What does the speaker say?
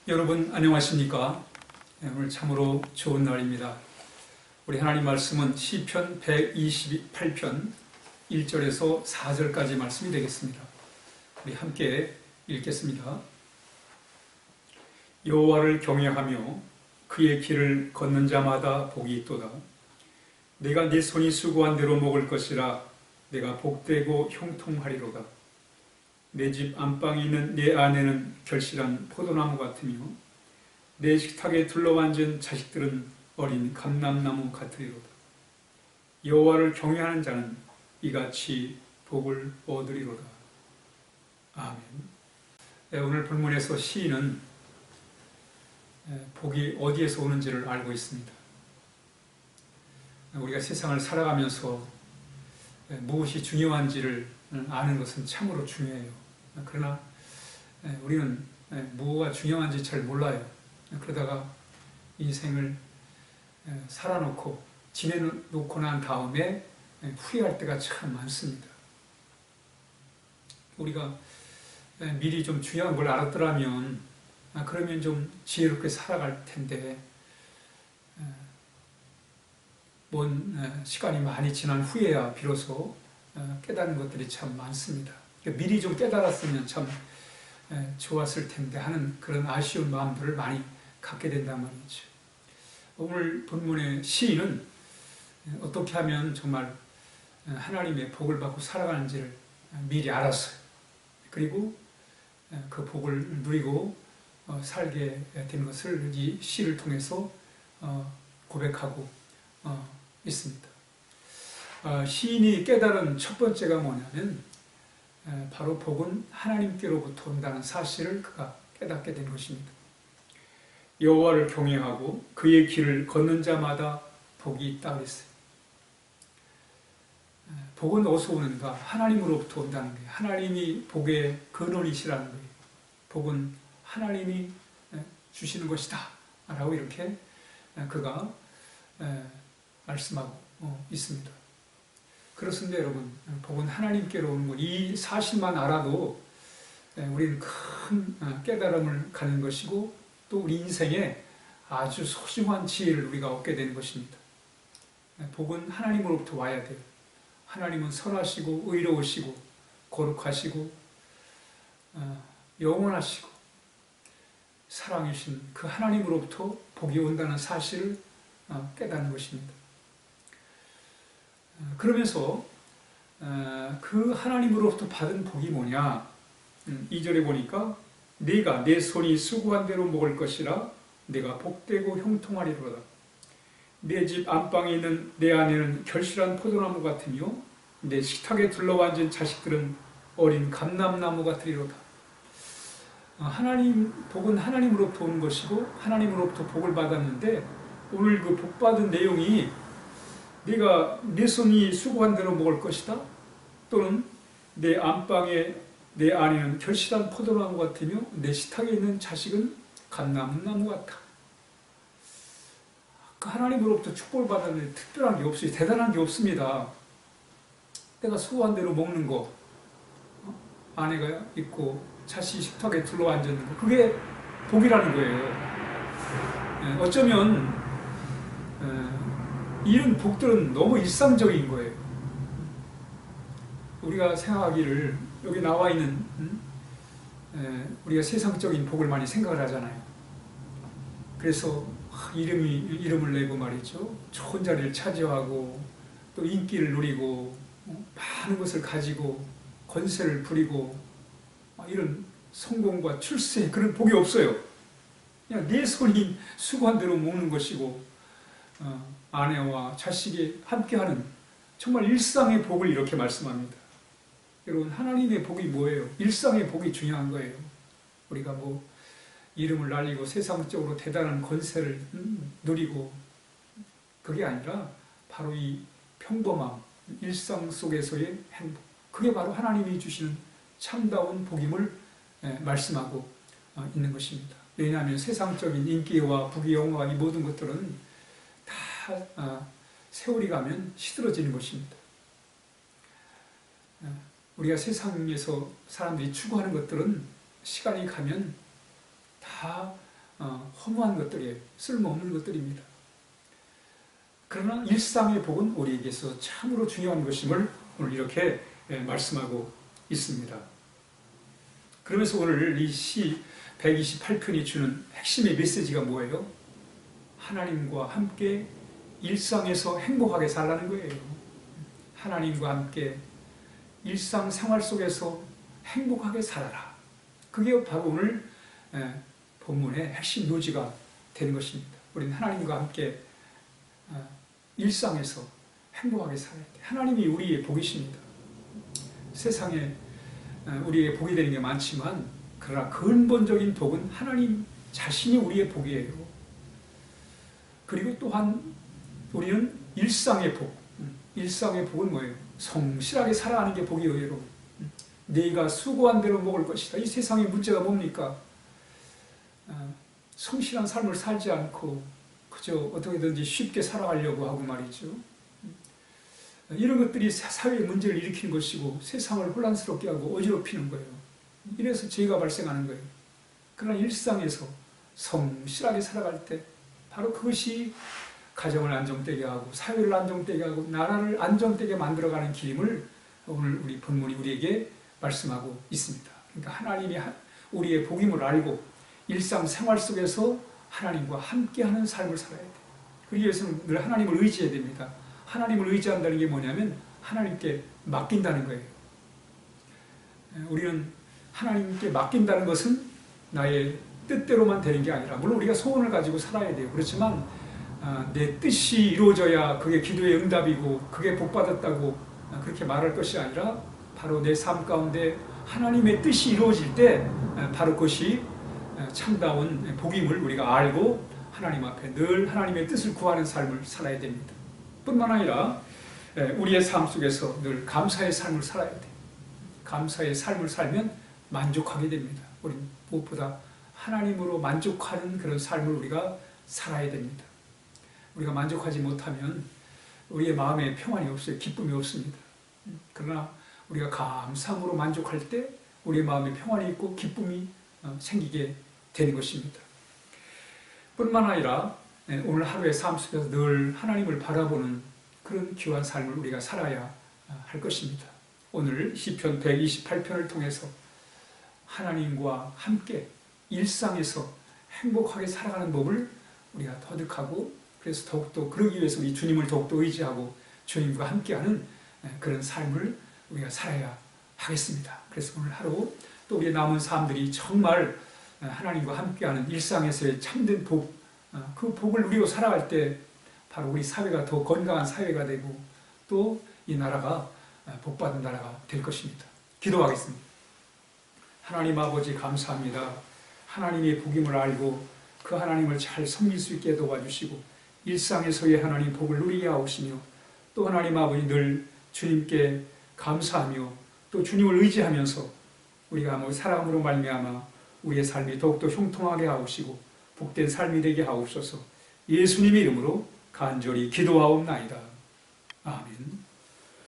여러분 안녕하십니까? 오늘 참으로 좋은 날입니다. 우리 하나님 말씀은 시편 128편 1절에서 4절까지 말씀이 되겠습니다. 우리 함께 읽겠습니다. 여호와를 경외하며 그의 길을 걷는 자마다 복이 있도다. 내가 네 손이 수고한 대로 먹을 것이라. 내가 복되고 형통하리로다. 내 집 안방에 있는 내 아내는 결실한 포도나무 같으며 내 식탁에 둘러앉은 자식들은 어린 감람나무 같으리로다. 여호와를 경외하는 자는 이같이 복을 얻으리로다. 아멘. 오늘 본문에서 시인은 복이 어디에서 오는지를 알고 있습니다. 우리가 세상을 살아가면서 무엇이 중요한지를 아는 것은 참으로 중요해요. 그러나 우리는 뭐가 중요한지 잘 몰라요. 그러다가 인생을 살아놓고 지내놓고 난 다음에 후회할 때가 참 많습니다. 우리가 미리 좀 중요한 걸 알았더라면 그러면 좀 지혜롭게 살아갈 텐데 먼 시간이 많이 지난 후에야 비로소 깨닫는 것들이 참 많습니다. 미리 좀 깨달았으면 참 좋았을 텐데 하는 그런 아쉬운 마음들을 많이 갖게 된단 말이죠. 오늘 본문의 시인은 어떻게 하면 정말 하나님의 복을 받고 살아가는지를 미리 알았어요. 그리고 그 복을 누리고 살게 된 것을 이 시를 통해서 고백하고 있습니다. 시인이 깨달은 첫 번째가 뭐냐면 바로 복은 하나님께로부터 온다는 사실을 그가 깨닫게 된 것입니다. 여호와를 경외하고 그의 길을 걷는 자마다 복이 있다 그랬어요. 복은 어디서 오는가? 하나님으로부터 온다는 거예요. 하나님이 복의 근원이시라는 거예요. 복은 하나님이 주시는 것이다 라고 이렇게 그가 말씀하고 있습니다. 그렇습니다, 여러분. 복은 하나님께로 오는 것, 이 사실만 알아도 우리는 큰 깨달음을 갖는 것이고 또 우리 인생에 아주 소중한 지혜를 우리가 얻게 되는 것입니다. 복은 하나님으로부터 와야 돼요. 하나님은 선하시고 의로우시고 거룩하시고 영원하시고 사랑이신 그 하나님으로부터 복이 온다는 사실을 깨닫는 것입니다. 그러면서 그 하나님으로부터 받은 복이 뭐냐? 2절에 보니까 네가 내 손이 수고한 대로 먹을 것이라. 내가 복되고 형통하리로다. 내 집 안방에 있는 내 아내는 결실한 포도나무 같으며 내 식탁에 둘러앉은 자식들은 어린 감람나무 같으리로다. 하나님 복은 하나님으로부터 오는 것이고 하나님으로부터 복을 받았는데 오늘 그 복 받은 내용이 네가 내 손이 수고한 대로 먹을 것이다. 또는 내 안방에 내 아내는 결실한 포도나무 같으며 내 식탁에 있는 자식은 감람나무 같다. 하나님으로부터 축복을 받았는데 특별한 게 없어요. 대단한 게 없습니다. 내가 수고한 대로 먹는 거, 아내가 있고 자식이 식탁에 둘러앉는 거, 그게 복이라는 거예요. 어쩌면 이런 복들은 너무 일상적인 거예요. 우리가 생각하기를 여기 나와 있는 우리가 세상적인 복을 많이 생각을 하잖아요. 그래서 이름을 내고 말이죠. 좋은 자리를 차지하고 또 인기를 누리고 많은 것을 가지고 권세를 부리고 이런 성공과 출세 그런 복이 없어요. 그냥 내 손이 수고한 대로 먹는 것이고 아내와 자식이 함께하는 정말 일상의 복을 이렇게 말씀합니다. 여러분, 하나님의 복이 뭐예요? 일상의 복이 중요한 거예요. 우리가 뭐 이름을 날리고 세상적으로 대단한 권세를 누리고 그게 아니라 바로 이 평범함, 일상 속에서의 행복, 그게 바로 하나님이 주시는 참다운 복임을 말씀하고 있는 것입니다. 왜냐하면 세상적인 인기와 부귀영화 이 모든 것들은 다 세월이 가면 시들어지는 것입니다. 우리가 세상에서 사람들이 추구하는 것들은 시간이 가면 다 허무한 것들이에요. 쓸모없는 것들입니다. 그러나 일상의 복은 우리에게서 참으로 중요한 것임을 오늘 이렇게 말씀하고 있습니다. 그러면서 오늘 이 시 128편이 주는 핵심의 메시지가 뭐예요? 하나님과 함께 일상에서 행복하게 살라는 거예요. 하나님과 함께 일상생활 속에서 행복하게 살아라. 그게 바로 오늘 본문의 핵심 노지가 되는 것입니다. 우리는 하나님과 함께 일상에서 행복하게 살아야 돼. 하나님이 우리의 복이십니다. 세상에 우리의 복이 되는 게 많지만 그러나 근본적인 복은 하나님 자신이 우리의 복이에요. 그리고 또한 우리는 일상의 복. 일상의 복은 뭐예요? 성실하게 살아가는 게 복이에요. 네가 수고한 대로 먹을 것이다. 이 세상의 문제가 뭡니까? 성실한 삶을 살지 않고 그저 어떻게든지 쉽게 살아가려고 하고 말이죠. 이런 것들이 사회의 문제를 일으키는 것이고 세상을 혼란스럽게 하고 어지럽히는 거예요. 이래서 죄가 발생하는 거예요. 그러나 일상에서 성실하게 살아갈 때 바로 그것이 가정을 안정되게 하고 사회를 안정되게 하고 나라를 안정되게 만들어가는 길임을 오늘 우리 본문이 우리에게 말씀하고 있습니다. 그러니까 하나님이 우리의 복임을 알고 일상생활 속에서 하나님과 함께하는 삶을 살아야 돼요. 그러기 위해서는 늘 하나님을 의지해야 됩니다. 하나님을 의지한다는 게 뭐냐면 하나님께 맡긴다는 거예요. 우리는 하나님께 맡긴다는 것은 나의 뜻대로만 되는 게 아니라 물론 우리가 소원을 가지고 살아야 돼요. 그렇지만 내 뜻이 이루어져야 그게 기도의 응답이고 그게 복받았다고 그렇게 말할 것이 아니라 바로 내 삶 가운데 하나님의 뜻이 이루어질 때 바로 그것이 참다운 복임을 우리가 알고 하나님 앞에 늘 하나님의 뜻을 구하는 삶을 살아야 됩니다. 뿐만 아니라 우리의 삶 속에서 늘 감사의 삶을 살아야 돼요. 감사의 삶을 살면 만족하게 됩니다. 우리는 무엇보다 하나님으로 만족하는 그런 삶을 우리가 살아야 됩니다. 우리가 만족하지 못하면 우리의 마음에 평안이 없어요. 기쁨이 없습니다. 그러나 우리가 감사함으로 만족할 때 우리의 마음에 평안이 있고 기쁨이 생기게 되는 것입니다. 뿐만 아니라 오늘 하루의 삶 속에서 늘 하나님을 바라보는 그런 귀한 삶을 우리가 살아야 할 것입니다. 오늘 시편 128편을 통해서 하나님과 함께 일상에서 행복하게 살아가는 법을 우리가 터득하고 그래서 더욱더 그러기 위해서 우리 주님을 더욱더 의지하고 주님과 함께하는 그런 삶을 우리가 살아야 하겠습니다. 그래서 오늘 하루 또 우리의 남은 삶들이 정말 하나님과 함께하는 일상에서의 참된 복, 그 복을 누리고 살아갈 때 바로 우리 사회가 더 건강한 사회가 되고 또 이 나라가 복받은 나라가 될 것입니다. 기도하겠습니다. 하나님 아버지 감사합니다. 하나님의 복임을 알고 그 하나님을 잘 섬길 수 있게 도와주시고 일상에서의 하나님 복을 누리게 하옵시며 또 하나님 아버지 늘 주님께 감사하며 또 주님을 의지하면서 우리가 살아감으로 말미암아 우리의 삶이 더욱더 형통하게 하옵시고 복된 삶이 되게 하옵소서. 예수님의 이름으로 간절히 기도하옵나이다. 아멘.